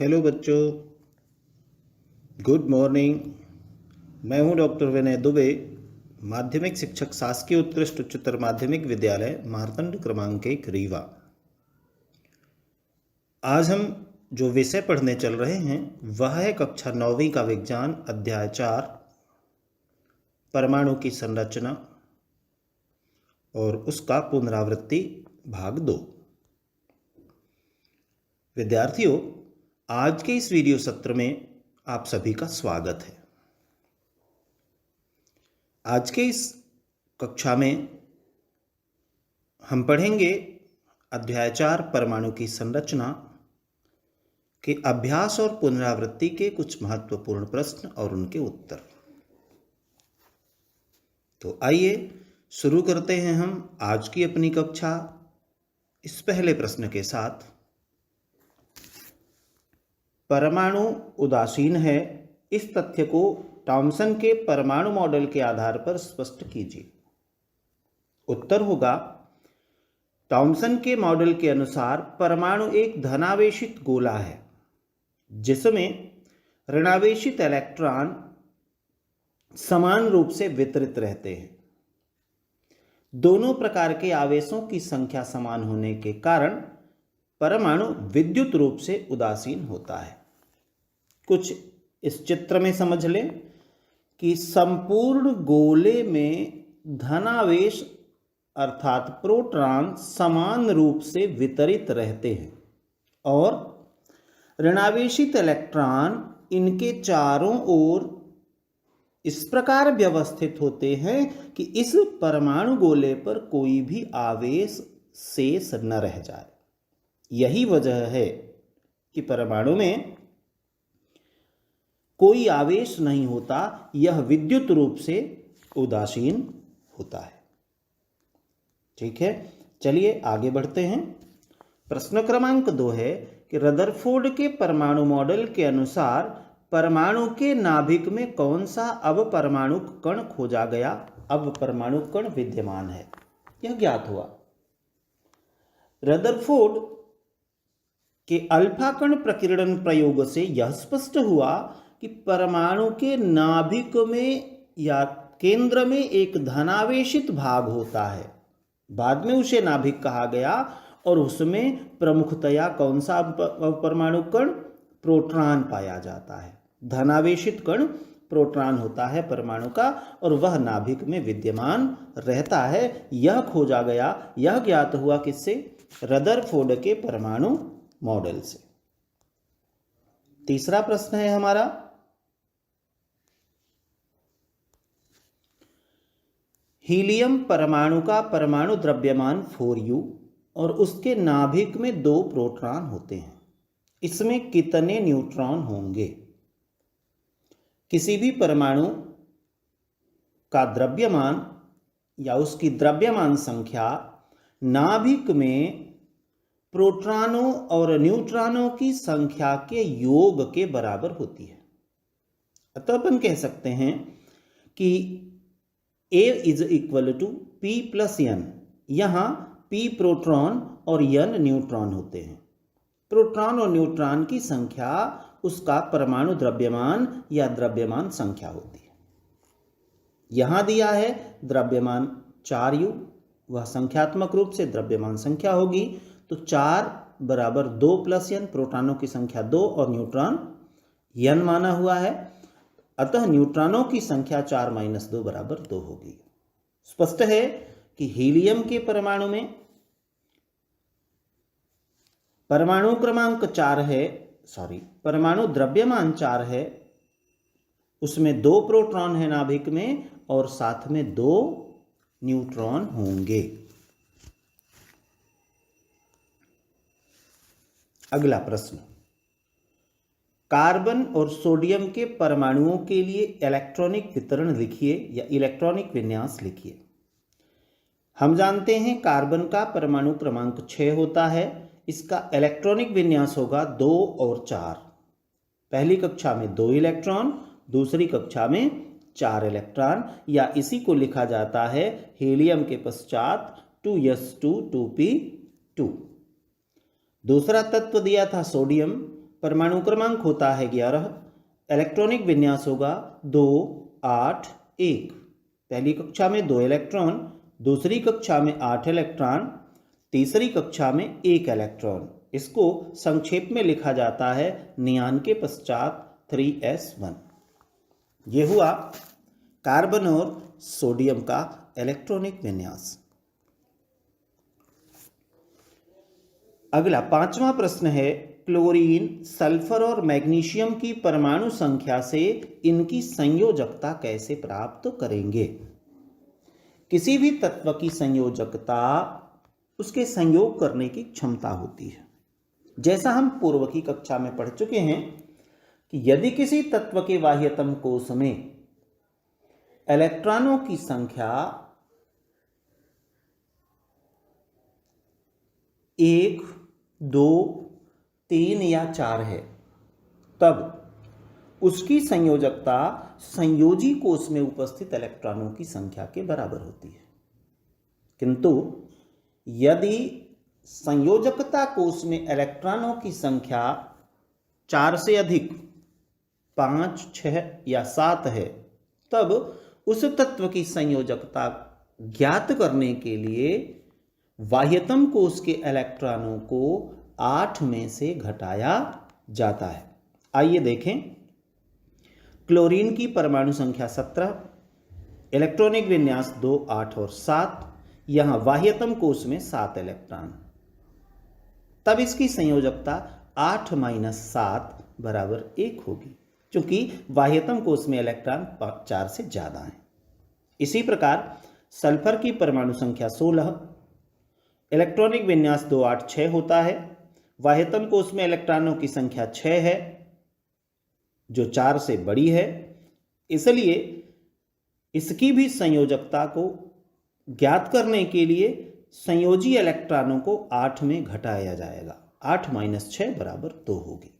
Hello बच्चों, good morning. मैं हूं डॉक्टर विनय दुबे, माध्यमिक शिक्षक, शासकीय उत्कृष्ट उच्चतर माध्यमिक विद्यालय मारतंड क्रमांक 1 रीवा। आज हम जो विषय पढ़ने चल रहे हैं वह है कक्षा 9वीं का विज्ञान, अध्याय 4 परमाणु की संरचना और उसका पुनरावृत्ति भाग 2। विद्यार्थियों, आज के इस वीडियो सत्र में आप सभी का स्वागत है। आज के इस कक्षा में हम पढ़ेंगे अध्याय 4 परमाणु की संरचना के अभ्यास और पुनरावृत्ति के कुछ महत्वपूर्ण प्रश्न और उनके उत्तर। तो आइए शुरू करते हैं हम आज की अपनी कक्षा इस पहले प्रश्न के साथ। परमाणु उदासीन है, इस तथ्य को थॉमसन के परमाणु मॉडल के आधार पर स्पष्ट कीजिए। उत्तर होगा, थॉमसन के मॉडल के अनुसार परमाणु एक धनावेशित गोला है जिसमें ऋणावेशित इलेक्ट्रॉन समान रूप से वितरित रहते हैं। दोनों प्रकार के आवेशों की संख्या समान होने के कारण परमाणु विद्युत रूप से उदासीन होता है। कुछ इस चित्र में समझ लें कि संपूर्ण गोले में धनावेश अर्थात प्रोटॉन समान रूप से वितरित रहते हैं और ऋणावेशित इलेक्ट्रॉन इनके चारों ओर इस प्रकार व्यवस्थित होते हैं कि इस परमाणु गोले पर कोई भी आवेश शेष न रह जाए। यही वजह है कि परमाणु में कोई आवेश नहीं होता, यह विद्युत रूप से उदासीन होता है। ठीक है, चलिए आगे बढ़ते हैं। प्रश्न क्रमांक 2 है कि रदरफोर्ड के परमाणु मॉडल के अनुसार परमाणु के नाभिक में कौन सा अवपरमाणु कण खोजा गया? अवपरमाणु कण विद्यमान है, यह ज्ञात हुआ। रदरफोर्ड के अल्फा कण प्रकीर्णन प्रयोग से यह स्पष्ट हुआ कि परमाणु के नाभिक में या केंद्र में एक धनावेशित भाग होता है। बाद में उसे नाभिक कहा गया और उसमें प्रमुखतया कौन सा परमाणु कण? प्रोटॉन पाया जाता है। धनावेशित कण प्रोटॉन होता है परमाणु का और वह नाभिक में विद्यमान रहता है। यह खोजा गया, यह ज्ञात हुआ किससे? रदरफोर्ड के परमाणु मॉडल से। तीसरा प्रश्न है हमारा, हीलियम परमाणु का परमाणु द्रव्यमान 4u और उसके नाभिक में 2 प्रोटॉन होते हैं। इसमें कितने न्यूट्रॉन होंगे? किसी भी परमाणु का द्रव्यमान या उसकी द्रव्यमान संख्या नाभिक में प्रोटॉनों और न्यूट्रॉनों की संख्या के योग के बराबर होती है। अतः अपन कह सकते हैं कि A is equal to P plus N। यहाँ P प्रोटॉन और N न्यूट्रॉन होते हैं। प्रोटॉन और न्यूट्रॉन की संख्या उसका परमाणु द्रव्यमान या द्रव्यमान संख्या होती है। यहाँ दिया है द्रव्यमान 4u, वह संख्यात्मक रूप से द्रव्यमान संख्या होगी। तो 4 बराबर 2 प्लस n, प्रोटॉनों की संख्या 2 और न्यूट्रॉन n माना हुआ है। अतः न्यूट्रॉनों की संख्या 4 माइनस 2 बराबर 2 होगी। स्पष्ट है कि हीलियम के परमाणु में परमाणु क्रमांक 4 है, परमाणु द्रव्यमान 4 है, उसमें 2 प्रोटॉन है नाभिक में और साथ में 2 न्यूट्रॉन होंगे। अगला प्रश्न, कार्बन और सोडियम के परमाणुओं के लिए इलेक्ट्रॉनिक वितरण लिखिए या इलेक्ट्रॉनिक विन्यास लिखिए। हम जानते हैं कार्बन का परमाणु क्रमांक 6 होता है, इसका इलेक्ट्रॉनिक विन्यास होगा 2 और 4। पहली कक्षा में 2 इलेक्ट्रॉन, दूसरी कक्षा में 4 इलेक्ट्रॉन, या इसी को लिखा जाता है हीलियम के पश्चात 2s2 2p2। दूसरा तत्व दिया था सोडियम, परमाणु क्रमांक होता है 11, इलेक्ट्रॉनिक विन्यास होगा 2, 8, 1। पहली कक्षा में 2 इलेक्ट्रॉन, दूसरी कक्षा में 8 इलेक्ट्रॉन, तीसरी कक्षा में 1 इलेक्ट्रॉन। इसको संक्षेप में लिखा जाता है नियान के पश्चात 3s1। ये हुआ कार्बन और सोडियम का इलेक्ट्रॉनिक विन्यास। अगला 5वां प्रश्न है, क्लोरीन, सल्फर और मैग्नीशियम की परमाणु संख्या से इनकी संयोजकता कैसे प्राप्त करेंगे। किसी भी तत्व की संयोजकता उसके संयोग करने की क्षमता होती है। जैसा हम पूर्व की कक्षा में पढ़ चुके हैं कि यदि किसी तत्व के बाह्यतम कोश में इलेक्ट्रॉनों की संख्या 1, 2, 3 या 4 है, तब उसकी संयोजकता संयोजी कोश में उपस्थित इलेक्ट्रॉनों की संख्या के बराबर होती है। किंतु यदि संयोजकता कोश में इलेक्ट्रॉनों की संख्या 4 से अधिक, 5, 6 या 7 है, तब उस तत्व की संयोजकता ज्ञात करने के लिए बाह्यतम कोश के इलेक्ट्रॉनों को 8 में से घटाया जाता है। आइए देखें। क्लोरीन की परमाणु संख्या 17, इलेक्ट्रॉनिक विन्यास 2, 8 और 7। यहां बाह्यतम कोश में 7 इलेक्ट्रॉन, तब इसकी संयोजकता 8 - 7 बराबर 1 होगी, क्योंकि बाह्यतम कोश में इलेक्ट्रॉन 4 से ज्यादा हैं। इसी प्रकार सल्फर की परमाणु संख्या 16, इलेक्ट्रॉनिक विन्यास 2, 8, 6 होता है। बाह्यतम कोश में इलेक्ट्रॉनों की संख्या 6 है, जो 4 से बड़ी है, इसलिए इसकी भी संयोजकता को ज्ञात करने के लिए संयोजी इलेक्ट्रॉनों को 8 में घटाया जाएगा। 8 - 6 बराबर 2 होगी।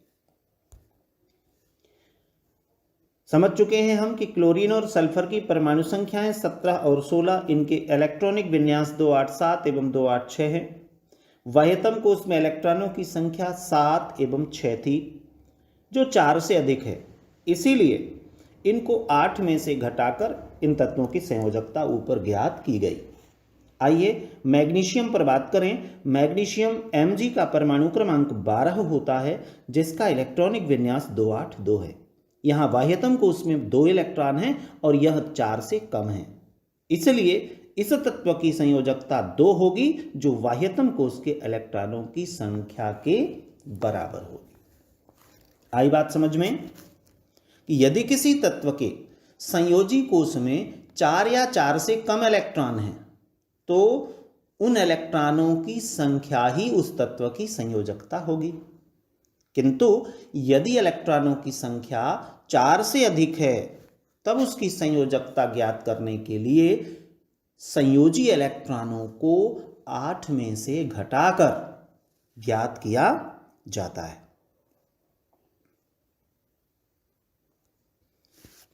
समझ चुके हैं हम कि क्लोरीन और सल्फर की परमाणु संख्याएं 17 और 16, इनके इलेक्ट्रॉनिक विन्यास 2, 8, 7 एवं 2, 8, 6 है। बाह्यतम कोश में इलेक्ट्रॉनों की संख्या 7 एवं 6 थी, जो 4 से अधिक है, इसीलिए इनको 8 में से घटाकर इन तत्वों की संयोजकता ऊपर ज्ञात की गई। आइए मैग्नीशियम पर बात करें। मैग्नीशियम Mg का परमाणु क्रमांक 12 होता है, जिसका इलेक्ट्रॉनिक विन्यास 2, 8, 2 है। यहाँ बाह्यतम कोश में 2 इलेक्ट्रॉन हैं और यह 4 से कम है, इसलिए इस तत्व की संयोजकता 2 होगी, जो बाह्यतम कोश के इलेक्ट्रॉनों की संख्या के बराबर होगी। आई बात समझ में कि यदि किसी तत्व के संयोजी कोश में 4 या 4 से कम इलेक्ट्रॉन हैं, तो उन इलेक्ट्रॉनों की संख्या ही उस तत्व की संयोजकता होगी। किंतु यदि इलेक्ट्रॉनों की संख्या 4 से अधिक है, तब उसकी संयोजकता ज्ञात करने के लिए संयोजी इलेक्ट्रॉनों को 8 में से घटाकर ज्ञात किया जाता है।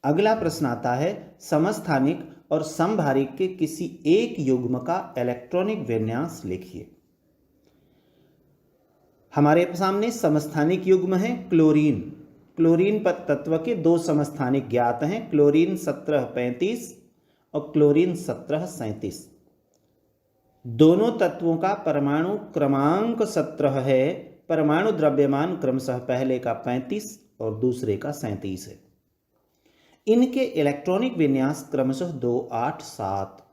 अगला प्रश्न आता है, समस्थानिक और समभारिक के किसी एक युग्म का इलेक्ट्रॉनिक विन्यास लिखिए। हमारे सामने समस्थानिक युग्म है क्लोरीन। क्लोरीन तत्व के 2 समस्थानिक ज्ञात हैं, क्लोरीन 1735 और क्लोरीन 1737। दोनों तत्वों का परमाणु क्रमांक 17 है। परमाणु द्रव्यमान क्रमशः पहले का 35 और दूसरे का 37 है। इनके इलेक्ट्रॉनिक विन्यास क्रमशः 2, 8, 7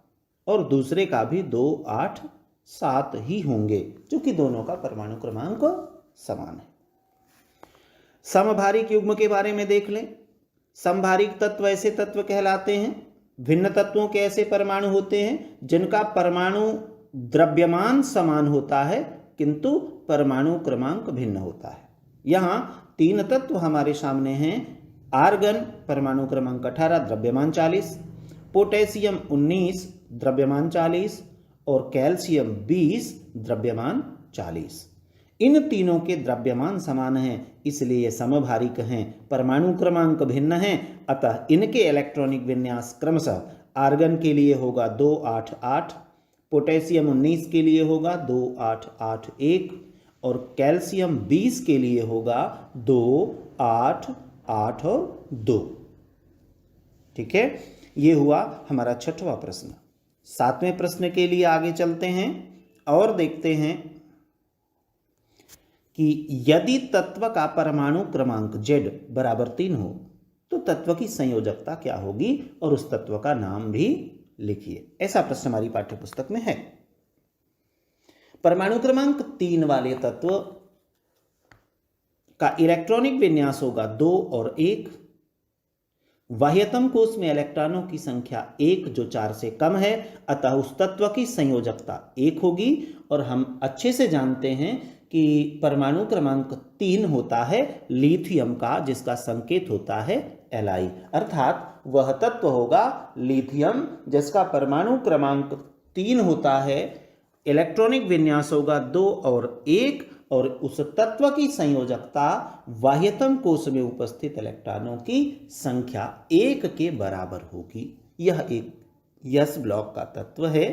और दूसरे का भी 2, 8, 7 ही होंगे, क्योंकि दोनों का परमाणु क्रमांक समान है। समभारिक युग्म के बारे में देख लें। समभारिक तत्व ऐसे तत्व कहलाते हैं, भिन्न तत्वों के ऐसे परमाणु होते हैं जिनका परमाणु द्रव्यमान समान होता है, किंतु परमाणु क्रमांक भिन्न होता है। यहाँ 3 तत्व हमारे सामने हैं। आर्गन परमाणु क्रमांक 18, द्रव्यमान 40, पोटेशियम 19, द्रव्यमान 40 और कैल्शियम 20, द्रव्यमान 40। इन तीनों के द्रव्यमान समान हैं, इसलिए ये समभारिक हैं। परमाणु क्रमांक भिन्न हैं, अतः इनके इलेक्ट्रॉनिक विन्यास क्रमशः आर्गन के लिए होगा 2, 8, 8, पोटेशियम 19 के लिए होगा 2, 8, 8, 1 और कैल्शियम 20 के लिए होगा 2, 8, 8 और 2। ठीक है, ये हुआ हमारा 6वां प्रश्न। 7वें प्रश्न के लिए आगे चलते हैं और देखते हैं कि यदि तत्व का परमाणु क्रमांक Z बराबर 3 हो तो तत्व की संयोजकता क्या होगी और उस तत्व का नाम भी लिखिए। ऐसा प्रश्न हमारी पाठ्यपुस्तक में है। परमाणु क्रमांक 3 वाले तत्व का इलेक्ट्रॉनिक विन्यास होगा 2 और 1। बाह्यतम कोश में इलेक्ट्रॉनों की संख्या 1 जो 4 से कम है, अतः उस तत्व की संयोजकता 1 होगी। और हम अच्छे से जानते हैं कि परमाणु क्रमांक 3 होता है लिथियम का, जिसका संकेत होता है Li, अर्थात वह तत्व होगा लिथियम जिसका परमाणु क्रमांक 3 होता है, इलेक्ट्रॉनिक विन्यास होगा 2 और 1 और उस तत्व की संयोजकता बाह्यतम कोश में उपस्थित इलेक्ट्रॉनों की संख्या 1 के बराबर होगी। यह एक यस ब्लॉक का तत्व है।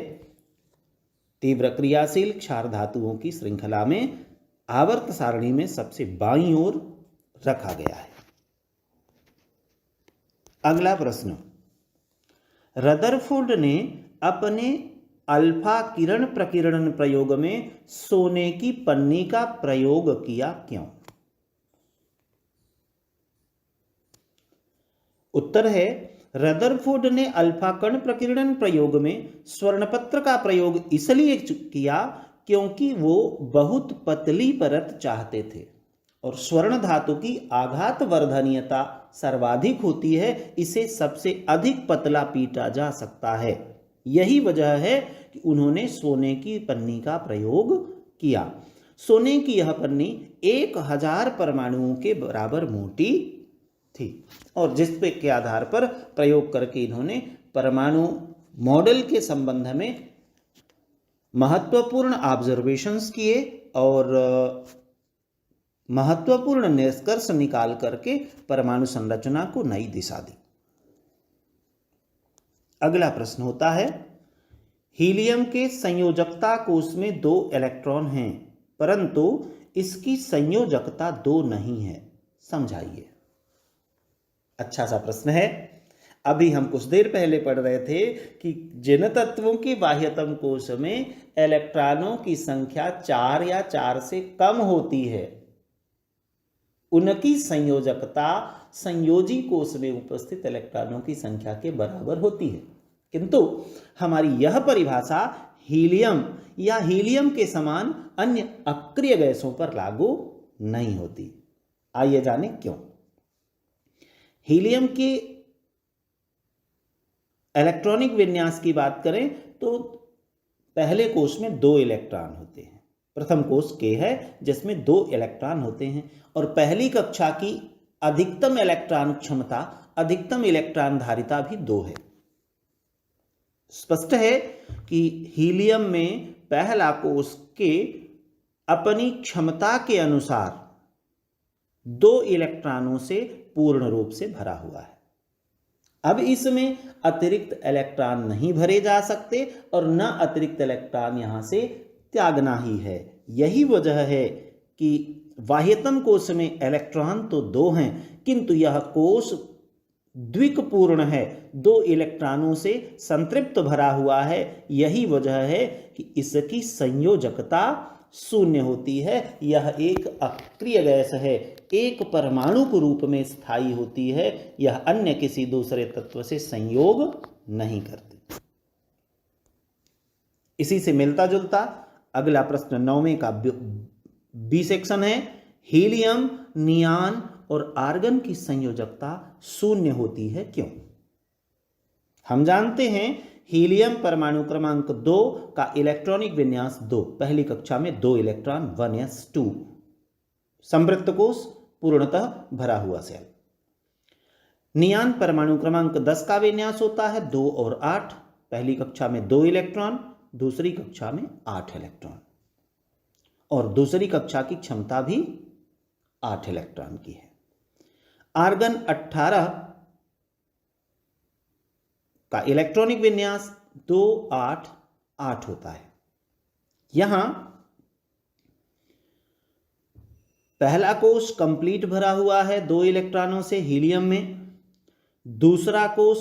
तीव्र क्रियाशील क्षार धातुओं की श्रृंखला में आवर्त सारणी में सबसे बाईं ओर रखा गया है। अगला प्रश्न, रदरफोर्ड ने अपने अल्फा किरण प्रकीर्णन प्रयोग में सोने की पन्नी का प्रयोग किया क्यों? उत्तर है, रदरफोर्ड ने अल्फा कण प्रकीर्णन प्रयोग में स्वर्णपत्र का प्रयोग इसलिए किया क्योंकि वो बहुत पतली परत चाहते थे और स्वर्ण धातु की आघात वर्धनीयता सर्वाधिक होती है, इसे सबसे अधिक पतला पीटा जा सकता है। यही वजह है कि उन्होंने सोने की पन्नी का प्रयोग किया। सोने की यह पन्नी 1000 परमाणुओं के बराबर मोटी थी और जिस पे के आधार पर प्रयोग करके इन्होंने परमाणु मॉडल के संबंध में महत्वपूर्ण ऑब्जर्वेशंस किए और महत्वपूर्ण निष्कर्ष निकाल करके परमाणु संरचना को नई दिशा दी। अगला प्रश्न होता है, हीलियम के संयोजकता कोश में 2 इलेक्ट्रॉन हैं परंतु इसकी संयोजकता 2 नहीं है, समझाइए। अच्छा सा प्रश्न है। अभी हम कुछ देर पहले पढ़ रहे थे कि जिन तत्वों की बाह्यतम कोश में इलेक्ट्रॉनों की संख्या 4 या 4 से कम होती है उनकी संयोजकता संयोजी कोश में उपस्थित इलेक्ट्रॉनों की संख्या के बराबर होती है, किंतु हमारी यह परिभाषा हीलियम या हीलियम के समान अन्य अक्रिय गैसों पर लागू नहीं होती। आइए जाने क्यों। हीलियम के इलेक्ट्रॉनिक विन्यास की बात करें तो पहले कोश में 2 इलेक्ट्रॉन होते हैं। प्रथम कोश K है जिसमें 2 इलेक्ट्रॉन होते हैं और पहली कक्षा की अधिकतम इलेक्ट्रॉन क्षमता, अधिकतम इलेक्ट्रॉन धारिता भी 2 है। स्पष्ट है कि हीलियम में पहला कोश K अपनी क्षमता के अनुसार 2 इलेक्ट्रॉनों से पूर्ण रूप से भरा हुआ है। अब इसमें अतिरिक्त इलेक्ट्रॉन नहीं भरे जा सकते और न अतिरिक्त इलेक्ट्रॉन यहां से त्यागना ही है। यही वजह है कि बाह्यतम कोश में इलेक्ट्रॉन तो 2 हैं किंतु यह कोश द्विकपूर्ण है, 2 इलेक्ट्रॉनों से संतृप्त भरा हुआ है। यही वजह है कि इसकी संयोजकता 0 होती है। यह एक अक्रिय गैस है, एक परमाणु के रूप में स्थायी होती है। यह अन्य किसी दूसरे तत्व से संयोग नहीं करती। इसी से मिलता जुलता अगला प्रश्न 9वें का बी सेक्शन है, हीलियम, नियान और आर्गन की संयोजकता 0 होती है क्यों? हम जानते हैं हीलियम परमाणु क्रमांक 2 का इलेक्ट्रॉनिक विन्यास 2, पहली कक्षा में 2 इलेक्ट्रॉन 1s2, संवृत्त कोश पूर्णतः भरा हुआ सेल। नियान परमाणु क्रमांक 10 का विन्यास होता है 2 और 8, पहली कक्षा में 2 इलेक्ट्रॉन, दूसरी कक्षा में 8 इलेक्ट्रॉन और दूसरी कक्षा की क्षमता भी 8 इलेक्ट्रॉन की है। आर्गन 18 का इलेक्ट्रॉनिक विन्यास 2, 8, 8 होता है। यहां पहला कोष कंप्लीट भरा हुआ है 2 इलेक्ट्रॉनों से हीलियम में, दूसरा कोष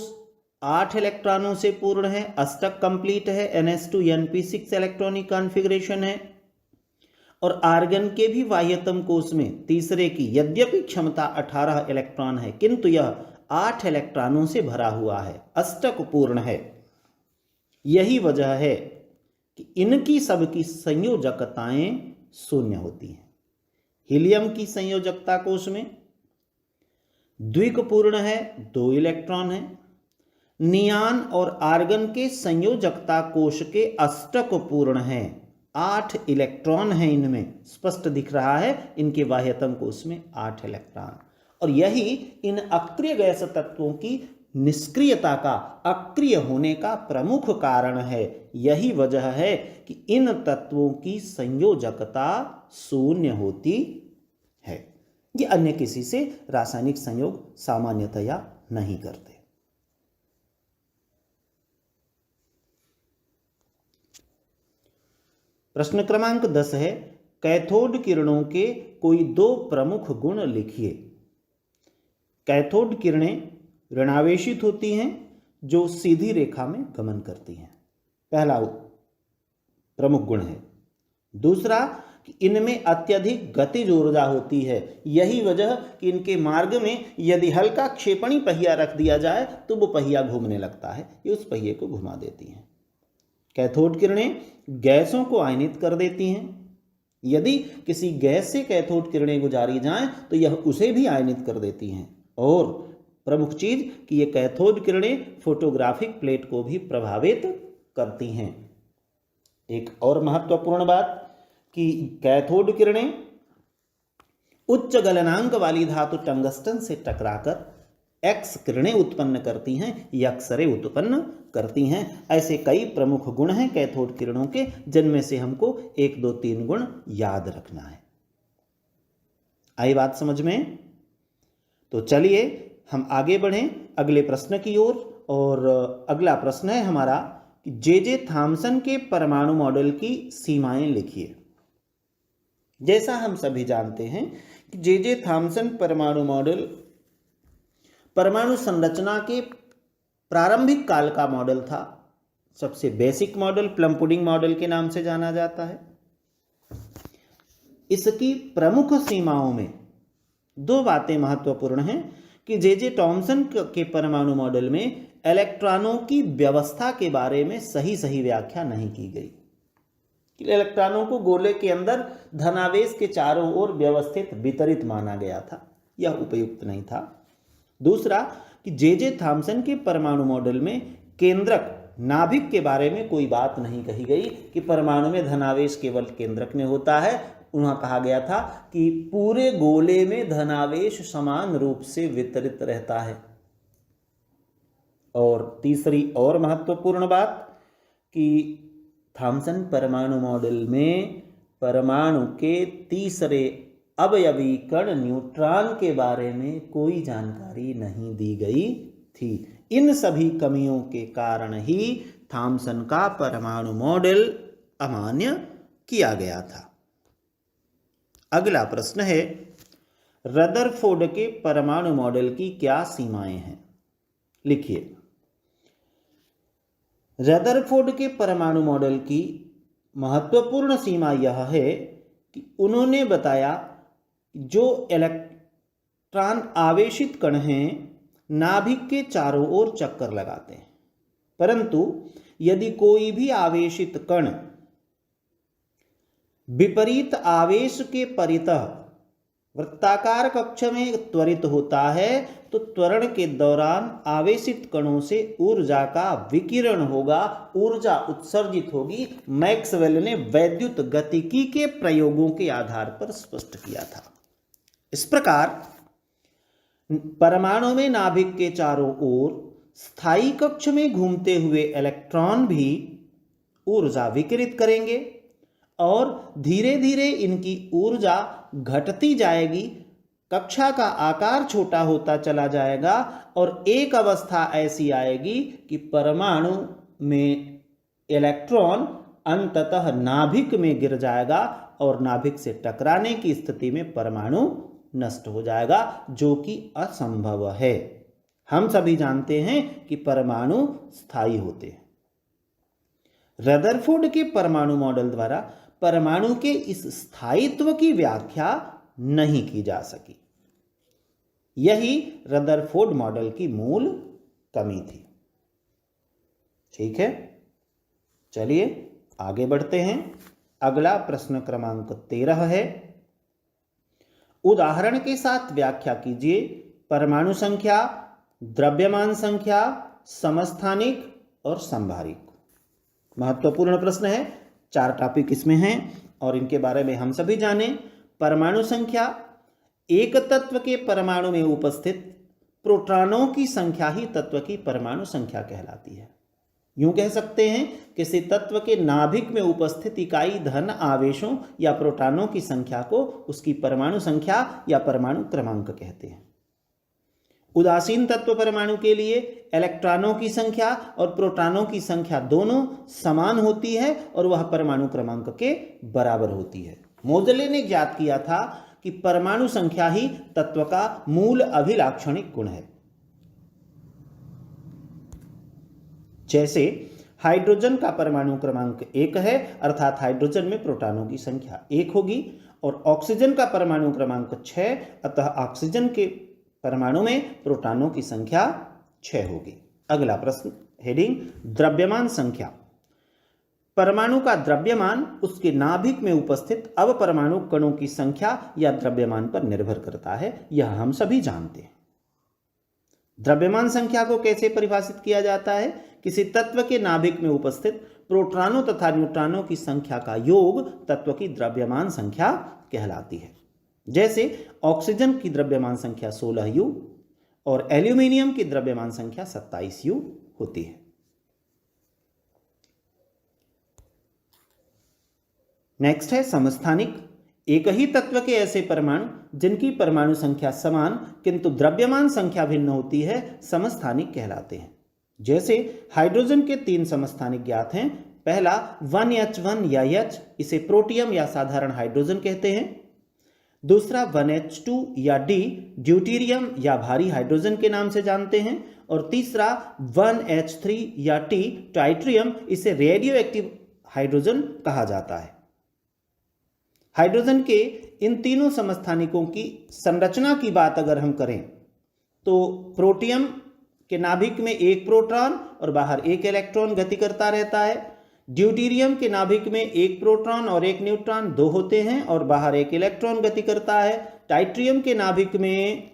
8 इलेक्ट्रॉनों से पूर्ण है, अष्टक कंप्लीट है, ns2np6 इलेक्ट्रॉनिक कॉन्फ़िगरेशन है। और आर्गन के भी बाह्यतम कोष में तीसरे की यद्यपि क्षमता 18 इलेक्ट्रॉन है किंतु यह 8 इलेक्ट्रॉनों से भरा हुआ है, अष्टक पूर्ण है। यही वजह है कि इनकी सबकी संयोजकताएं शून्य होती हैं। हीलियम की संयोजकता कोष में द्विक पूर्ण है, 2 इलेक्ट्रॉन है। नियान और आर्गन के संयोजकता कोष के अष्टक पूर्ण है, 8 इलेक्ट्रॉन है इनमें, स्पष्ट दिख रहा है इनके बाह्यतम कोष में 8 इलेक्ट्रॉन। और यही इन अक्रिय गैस तत्वों की निष्क्रियता का, अक्रिय होने का प्रमुख कारण है। यही वजह है कि इन तत्वों की संयोजकता शून्य होती है। ये अन्य किसी से रासायनिक संयोग सामान्यतया नहीं करते। प्रश्न क्रमांक 10 है, कैथोड किरणों के कोई 2 प्रमुख गुण लिखिए। कैथोड किरणें ऋणावेशित होती हैं जो सीधी रेखा में गमन करती हैं, पहला प्रमुख गुण है। दूसरा कि इनमें अत्यधिक गतिज ऊर्जा होती है। यही वजह कि इनके मार्ग में यदि हल्का क्षेपणी पहिया रख दिया जाए तो वो पहिया घूमने लगता है, ये उस पहिए को घुमा देती हैं। कैथोड किरणें गैसों को आयनित कर देती हैं। यदि किसी गैस से कैथोड किरणें गुजारी जाएं तो यह उसे भी आयनित कर देती हैं। और प्रमुख चीज कि ये कैथोड किरणें फोटोग्राफिक प्लेट को भी प्रभावित करती हैं। एक और महत्वपूर्ण बात कि कैथोड किरणें उच्च गलनांक वाली धातु टंगस्टन से टकराकर एक्स किरणें उत्पन्न करती हैं, एक्स-रे उत्पन्न करती हैं। ऐसे कई प्रमुख गुण हैं कैथोड किरणों के, जिनमें से हमको 1, 2, 3 गुण याद रखना है। आई बात समझ में? तो चलिए हम आगे बढ़ें अगले प्रश्न की ओर। और अगला प्रश्न है हमारा कि जे थॉम्सन के परमाणु मॉडल की सीमाएं लिखिए। जैसा हम सभी जानते हैं कि जे थॉम्सन परमाणु मॉडल परमाणु संरचना के प्रारंभिक काल का मॉडल था। सबसे basic model plum pudding model के नाम से जाना जाता है। इसकी प्रमुख सीमाओं में 2 बातें महत्वपूर्ण हैं कि जे थॉम्सन के परमाणु मॉडल में इलेक्ट्रॉनों की व्यवस्था के बारे में सही व्याख्या नहीं की गई। इलेक्ट्रॉनों को गोले के अंदर धनावेश के चारों ओर व्यवस्थित वितरित माना गया था, यह उपयुक्त नहीं था। दूसरा कि जे थॉम्सन के परमाणु मॉडल में केंद्रक नाभिक के बारे में कोई बात नहीं कही गई कि परमाणु में धनावेश केवल केंद्रक में होता है। उन्हें कहा गया था कि पूरे गोले में धनावेश समान रूप से वितरित रहता है। और तीसरी और महत्वपूर्ण बात कि थॉम्सन परमाणु मॉडल में परमाणु के तीसरे अवयवी कण न्यूट्रॉन के बारे में कोई जानकारी नहीं दी गई थी। इन सभी कमियों के कारण ही थॉम्सन का परमाणु मॉडल अमान्य किया गया था। अगला प्रश्न है, रदरफोर्ड के परमाणु मॉडल की क्या सीमाएं हैं? लिखिए। रदरफोर्ड के परमाणु मॉडल की महत्वपूर्ण सीमा यह है कि उन्होंने बताया जो इलेक्ट्रॉन आवेशित कण हैं नाभिक के चारों ओर चक्कर लगाते हैं, परंतु यदि कोई भी आवेशित कण विपरीत आवेश के परितः वृत्ताकार कक्ष में त्वरित होता है तो त्वरण के दौरान आवेशित कणों से ऊर्जा का विकिरण होगा, ऊर्जा उत्सर्जित होगी। मैक्सवेल ने वैद्युत गतिकी के प्रयोगों के आधार पर स्पष्ट किया था। इस प्रकार परमाणु में नाभिक के चारों ओर स्थायी कक्ष में घूमते हुए इलेक्ट्रॉन भी ऊर्जा विकिरित करेंगे और धीरे धीरे इनकी ऊर्जा घटती जाएगी, कक्षा का आकार छोटा होता चला जाएगा और एक अवस्था ऐसी आएगी कि परमाणु में इलेक्ट्रॉन अंततः नाभिक में गिर जाएगा और नाभिक से टकराने की स्थिति में परमाणु नष्ट हो जाएगा, जो कि असंभव है। हम सभी जानते हैं कि परमाणु स्थायी होते हैं। रदरफोर्ड के परमाणु मॉडल द्वारा परमाणु के इस स्थायित्व की व्याख्या नहीं की जा सकी। यही रदरफोर्ड मॉडल की मूल कमी थी। ठीक है, चलिए आगे बढ़ते हैं। अगला प्रश्न क्रमांक 13 है, उदाहरण के साथ व्याख्या कीजिए परमाणु संख्या, द्रव्यमान संख्या, समस्थानिक और संभारिक। महत्वपूर्ण प्रश्न है, 4 टॉपिक इसमें हैं और इनके बारे में हम सभी जानें। परमाणु संख्या, एक तत्व के परमाणु में उपस्थित प्रोटॉनों की संख्या ही तत्व की परमाणु संख्या कहलाती है। यूं कह सकते हैं, किसी तत्व के नाभिक में उपस्थित इकाई धन आवेशों या प्रोटॉनों की संख्या को उसकी परमाणु संख्या या परमाणु क्रमांक कहते हैं। उदासीन तत्व परमाणु के लिए इलेक्ट्रॉनों की संख्या और प्रोटॉनों की संख्या दोनों समान होती है और वह परमाणु क्रमांक के बराबर होती है। मोजले ने ज्ञात किया था कि परमाणु संख्या ही तत्व का मूल अभिलाक्षणिक गुण है। जैसे हाइड्रोजन का परमाणु क्रमांक 1 है, अर्थात हाइड्रोजन में प्रोटॉनों की संख्या 1 होगी, और ऑक्सीजन का परमाणु क्रमांक 6, अतः ऑक्सीजन के परमाणु में प्रोटॉनों की संख्या 6 होगी। अगला प्रश्न, हेडिंग द्रव्यमान संख्या। परमाणु का द्रव्यमान उसके नाभिक में उपस्थित अवपरमाणु कणों की संख्या या द्रव्यमान पर निर्भर करता है, यह हम सभी जानते हैं। द्रव्यमान संख्या को कैसे परिभाषित किया जाता है? किसी तत्व के नाभिक में उपस्थित प्रोटॉनों तथा न्यूट्रॉनों की संख्या का योग तत्व की द्रव्यमान संख्या कहलाती है। जैसे ऑक्सीजन की द्रव्यमान संख्या 16U और एल्यूमिनियम की द्रव्यमान संख्या 27U होती है। नेक्स्ट है समस्थानिक। एक ही तत्व के ऐसे परमाणु जिनकी परमाणु संख्या समान किंतु द्रव्यमान संख्या भिन्न होती है, समस्थानिक कहलाते हैं। जैसे हाइड्रोजन के 3 समस्थानिक ज्ञात हैं। पहला 1H1 या H, इसे प्रोटियम या साधारण हाइड्रोजन कहते हैं। दूसरा 1H2 या D, ड्यूटीरियम या भारी हाइड्रोजन के नाम से जानते हैं। और तीसरा 1H3 या T, टाइट्रियम, इसे रेडियो एक्टिव हाइड्रोजन कहा जाता है। हाइड्रोजन के इन तीनों समस्थानिकों की संरचना की बात अगर हम करें तो प्रोटियम के नाभिक में एक प्रोटॉन और बाहर एक इलेक्ट्रॉन गति करता रहता है। ड्यूटीरियम के नाभिक में एक प्रोटॉन और एक न्यूट्रॉन 2 होते हैं और बाहर एक इलेक्ट्रॉन गति करता है। टाइट्रियम के नाभिक में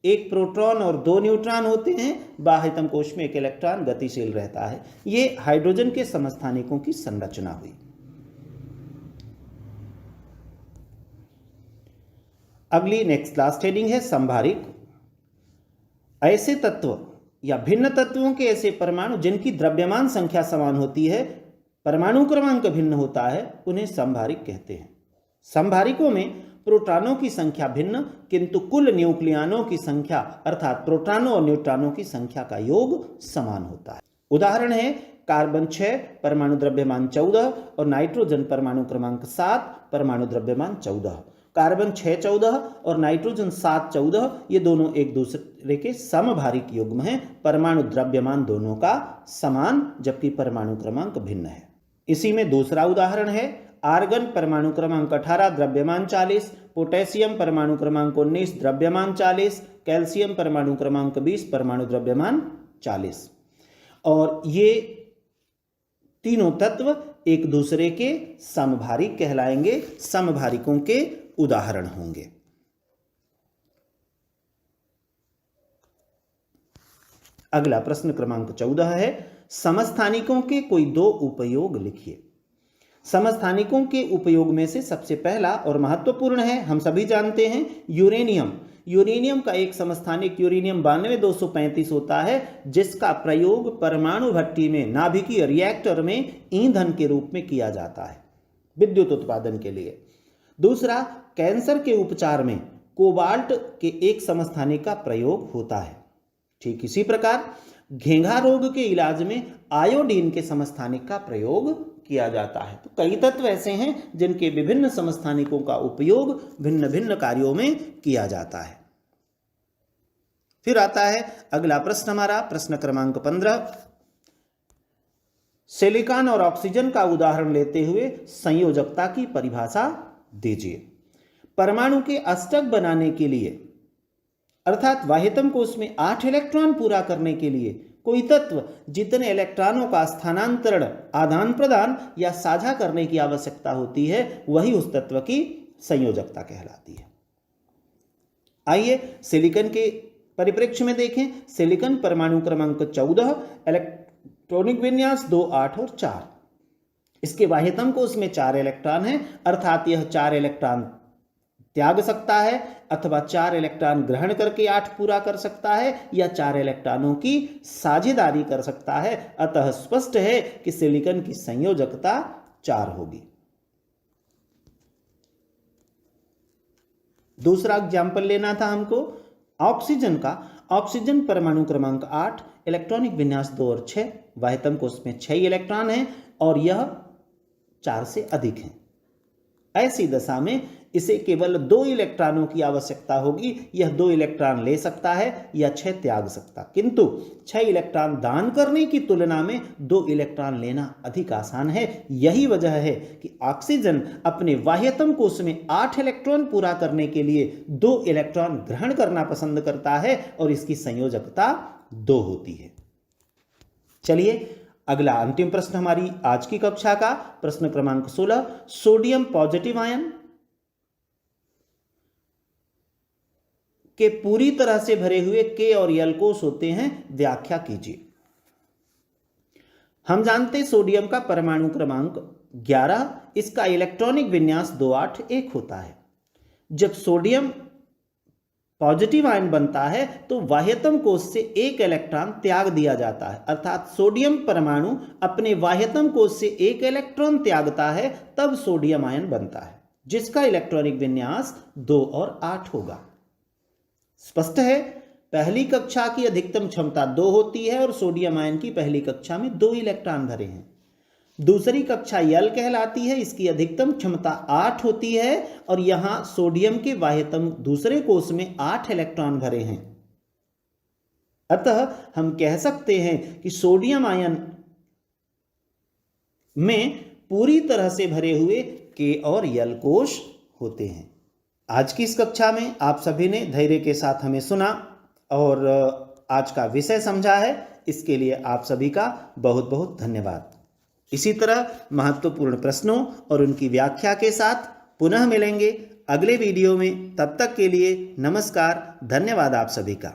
एक प्रोटॉन और 2 न्यूट्रॉन होते हैं, बाह्यतम कोश में एक इलेक्ट्रॉन गतिशील रहता है। ये हाइड्रोजन के समस्थानिकों की संरचना हुई। अगली नेक्स्ट लास्ट हेडिंग है संभारिक। ऐसे तत्व या भिन्न तत्वों के ऐसे परमाणु जिनकी द्रव्यमान संख्या समान होती है, परमाणु क्रमांक भिन्न होता है, उन्हें संभारिक कहते हैं। संभारिकों में प्रोटॉनों की संख्या भिन्न किंतु कुल न्यूक्लियनों की संख्या अर्थात प्रोटॉनों और न्यूट्रॉनों की संख्या का योग समान होता है। उदाहरण है कार्बन 6 परमाणु द्रव्यमान 14 और नाइट्रोजन परमाणु क्रमांक 7 परमाणु द्रव्यमान 14। कार्बन 6 14 और नाइट्रोजन 7 14, ये दोनों एक दूसरे के समभारिक युग्म हैं। परमाणु द्रव्यमान दोनों का समान जबकि परमाणु क्रमांक भिन्न है। इसी में दूसरा उदाहरण है आर्गन परमाणु क्रमांक 18 द्रव्यमान 40, पोटेशियम परमाणु क्रमांक 19 द्रव्यमान 40, कैल्शियम परमाणु क्रमांक 20 परमाणु द्रव्यमान 40। और ये तीनों तत्व एक दूसरे के समभारिक कहलाएंगे, समभारिकों के उदाहरण होंगे। अगला प्रश्न क्रमांक 14 है समस्थानिकों के कोई 2 उपयोग लिखिए। समस्थानिकों के उपयोग में से सबसे पहला और महत्वपूर्ण है, हम सभी जानते हैं, यूरेनियम। यूरेनियम का एक समस्थानिक यूरेनियम 92-235 होता है, जिसका प्रयोग परमाणु भट्टी में नाभिकीय रिएक्टर में ईंधन के रूप में किया जाता है विद्युत उत्पादन के लिए। दूसरा, कैंसर के उपचार में कोबाल्ट के एक समस्थानिक का प्रयोग होता है। ठीक इसी प्रकार घेंघा रोग के इलाज में आयोडीन के समस्थानिक का प्रयोग किया जाता है। तो कई तत्व ऐसे हैं जिनके विभिन्न समस्थानिकों का उपयोग भिन्न भिन्न कार्यों में किया जाता है। फिर आता है अगला प्रश्न हमारा, प्रश्न क्रमांक 15। सिलिकॉन और ऑक्सीजन का उदाहरण लेते हुए संयोजकता की परिभाषा दीजिए। परमाणु के अष्टक बनाने के लिए अर्थात वाह्यतम कोश में 8 इलेक्ट्रॉन पूरा करने के लिए कोई तत्व जितने इलेक्ट्रॉनों का स्थानांतरण, आदान प्रदान या साझा करने की आवश्यकता होती है वही उस तत्व की संयोजकता कहलाती है। आइए सिलिकॉन के परिप्रेक्ष्य में देखें। सिलिकॉन परमाणु क्रमांक 14, इलेक्ट्रॉनिक विन्यास 2, 8 और 4। इसके बाह्यतम कोश में 4 इलेक्ट्रॉन हैं, अर्थात यह 4 इलेक्ट्रॉन त्याग सकता है अथवा 4 इलेक्ट्रॉन ग्रहण करके 8 पूरा कर सकता है या 4 इलेक्ट्रॉनों की साझेदारी कर सकता है। अतः स्पष्ट है कि सिलिकॉन की संयोजकता 4 होगी। दूसरा एग्जाम्पल लेना था हमको ऑक्सीजन का। ऑक्सीजन परमाणु क्रमांक 8, इलेक्ट्रॉनिक विन्यास 2 और 6, बाह्यतम कोश में 6 इलेक्ट्रॉन हैं और यह 4 से अधिक है। ऐसी दशा में इसे केवल 2 इलेक्ट्रॉनों की आवश्यकता होगी। यह 2 इलेक्ट्रॉन ले सकता है या 6 त्याग सकता, किंतु 6 इलेक्ट्रॉन दान करने की तुलना में 2 इलेक्ट्रॉन लेना अधिक आसान है। यही वजह है कि ऑक्सीजन अपने बाह्यतम कोश में 8 इलेक्ट्रॉन पूरा करने के लिए 2 इलेक्ट्रॉन ग्रहण करना पसंद करता है और इसकी संयोजकता 2 होती है। चलिए अगला अंतिम प्रश्न हमारी आज की कक्षा का, प्रश्न क्रमांक 16। सोडियम पॉजिटिव आयन के पूरी तरह से भरे हुए K और L कोष होते हैं, व्याख्या कीजिए। हम जानते सोडियम का परमाणु क्रमांक 11, इसका इलेक्ट्रॉनिक विन्यास 2, 8, 1 होता है। जब सोडियम पॉजिटिव आयन बनता है तो बाह्यतम कोश से 1 इलेक्ट्रॉन त्याग दिया जाता है, अर्थात सोडियम परमाणु अपने बाह्यतम कोश से 1 इलेक्ट्रॉन त्यागता है, तब सोडियम आयन बनता है जिसका इलेक्ट्रॉनिक विन्यास 2 और 8 होगा। स्पष्ट है, पहली कक्षा की अधिकतम क्षमता 2 होती है और सोडियम आयन की पहली कक्षा में 2 इलेक्ट्रॉन भरे हैं। दूसरी कक्षा L कहलाती है, इसकी अधिकतम क्षमता 8 होती है और यहां सोडियम के बाह्यतम दूसरे कोश में 8 इलेक्ट्रॉन भरे हैं। अतः हम कह सकते हैं कि सोडियम आयन में पूरी तरह से भरे हुए K और L कोश होते हैं। आज की इस कक्षा में आप सभी ने धैर्य के साथ हमें सुना और आज का विषय समझा है, इसके लिए आप सभी का बहुत बहुत धन्यवाद। इसी तरह महत्वपूर्ण प्रश्नों और उनकी व्याख्या के साथ पुनः मिलेंगे अगले वीडियो में। तब तक के लिए नमस्कार, धन्यवाद आप सभी का।